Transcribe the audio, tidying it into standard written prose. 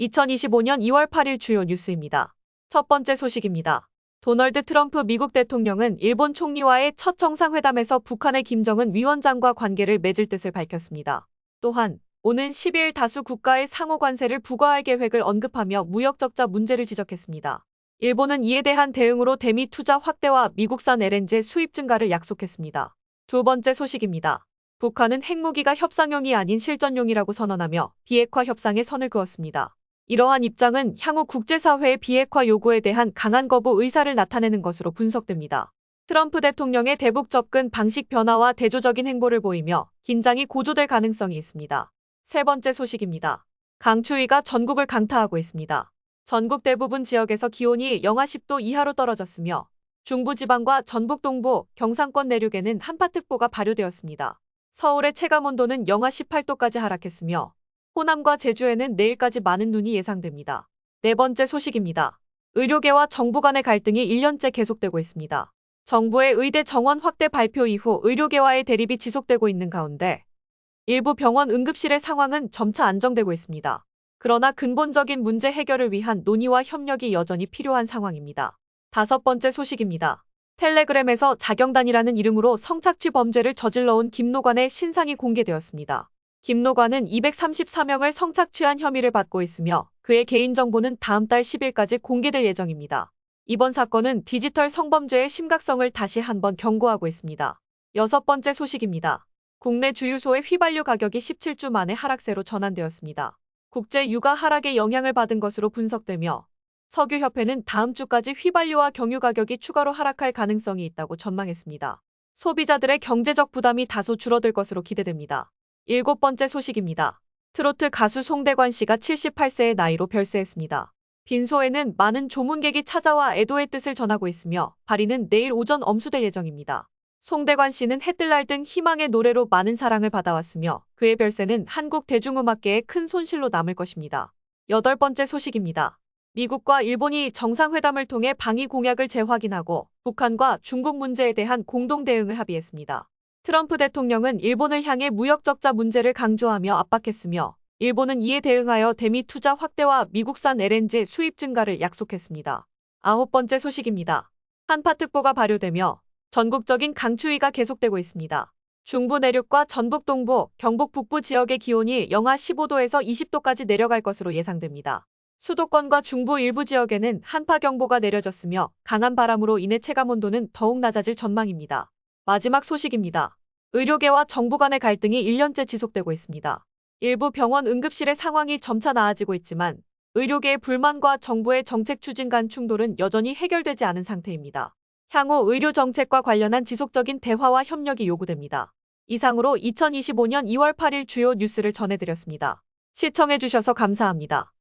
2025년 2월 8일 주요 뉴스입니다. 첫 번째 소식입니다. 도널드 트럼프 미국 대통령은 일본 총리와의 첫 정상회담에서 북한의 김정은 위원장과 관계를 맺을 뜻을 밝혔습니다. 또한 오는 10일 다수 국가의 상호 관세를 부과할 계획을 언급하며 무역 적자 문제를 지적했습니다. 일본은 이에 대한 대응으로 대미 투자 확대와 미국산 LNG 수입 증가를 약속했습니다. 두 번째 소식입니다. 북한은 핵무기가 협상용이 아닌 실전용이라고 선언하며 비핵화 협상에 선을 그었습니다. 이러한 입장은 향후 국제사회의 비핵화 요구에 대한 강한 거부 의사를 나타내는 것으로 분석됩니다. 트럼프 대통령의 대북 접근 방식 변화와 대조적인 행보를 보이며 긴장이 고조될 가능성이 있습니다. 세 번째 소식입니다. 강추위가 전국을 강타하고 있습니다. 전국 대부분 지역에서 기온이 영하 10도 이하로 떨어졌으며 중부지방과 전북 동부, 경상권 내륙에는 한파특보가 발효되었습니다. 서울의 체감온도는 영하 18도까지 하락했으며 호남과 제주에는 내일까지 많은 눈이 예상됩니다. 네 번째 소식입니다. 의료계와 정부 간의 갈등이 1년째 계속되고 있습니다. 정부의 의대 정원 확대 발표 이후 의료계와의 대립이 지속되고 있는 가운데 일부 병원 응급실의 상황은 점차 안정되고 있습니다. 그러나 근본적인 문제 해결을 위한 논의와 협력이 여전히 필요한 상황입니다. 다섯 번째 소식입니다. 텔레그램에서 자경단이라는 이름으로 성착취 범죄를 저질러온 김노관의 신상이 공개되었습니다. 김노관은 234명을 성착취한 혐의를 받고 있으며 그의 개인정보는 다음 달 10일까지 공개될 예정입니다. 이번 사건은 디지털 성범죄의 심각성을 다시 한번 경고하고 있습니다. 여섯 번째 소식입니다. 국내 주유소의 휘발유 가격이 17주 만에 하락세로 전환되었습니다. 국제 유가 하락의 영향을 받은 것으로 분석되며 석유협회는 다음 주까지 휘발유와 경유 가격이 추가로 하락할 가능성이 있다고 전망했습니다. 소비자들의 경제적 부담이 다소 줄어들 것으로 기대됩니다. 일곱 번째 소식입니다. 트로트 가수 송대관 씨가 78세의 나이로 별세했습니다. 빈소에는 많은 조문객이 찾아와 애도의 뜻을 전하고 있으며 발인은 내일 오전 엄수될 예정입니다. 송대관 씨는 해뜰 날 등 희망의 노래로 많은 사랑을 받아왔으며 그의 별세는 한국 대중음악계에 큰 손실로 남을 것입니다. 여덟 번째 소식입니다. 미국과 일본이 정상회담을 통해 방위 공약을 재확인하고 북한과 중국 문제에 대한 공동 대응을 합의했습니다. 트럼프 대통령은 일본을 향해 무역 적자 문제를 강조하며 압박했으며 일본은 이에 대응하여 대미 투자 확대와 미국산 LNG 수입 증가를 약속했습니다. 아홉 번째 소식입니다. 한파특보가 발효되며 전국적인 강추위가 계속되고 있습니다. 중부 내륙과 전북 동부, 경북 북부 지역의 기온이 영하 15도에서 20도까지 내려갈 것으로 예상됩니다. 수도권과 중부 일부 지역에는 한파경보가 내려졌으며 강한 바람으로 인해 체감온도는 더욱 낮아질 전망입니다. 마지막 소식입니다. 의료계와 정부 간의 갈등이 1년째 지속되고 있습니다. 일부 병원 응급실의 상황이 점차 나아지고 있지만 의료계의 불만과 정부의 정책 추진 간 충돌은 여전히 해결되지 않은 상태입니다. 향후 의료 정책과 관련한 지속적인 대화와 협력이 요구됩니다. 이상으로 2025년 2월 8일 주요 뉴스를 전해드렸습니다. 시청해주셔서 감사합니다.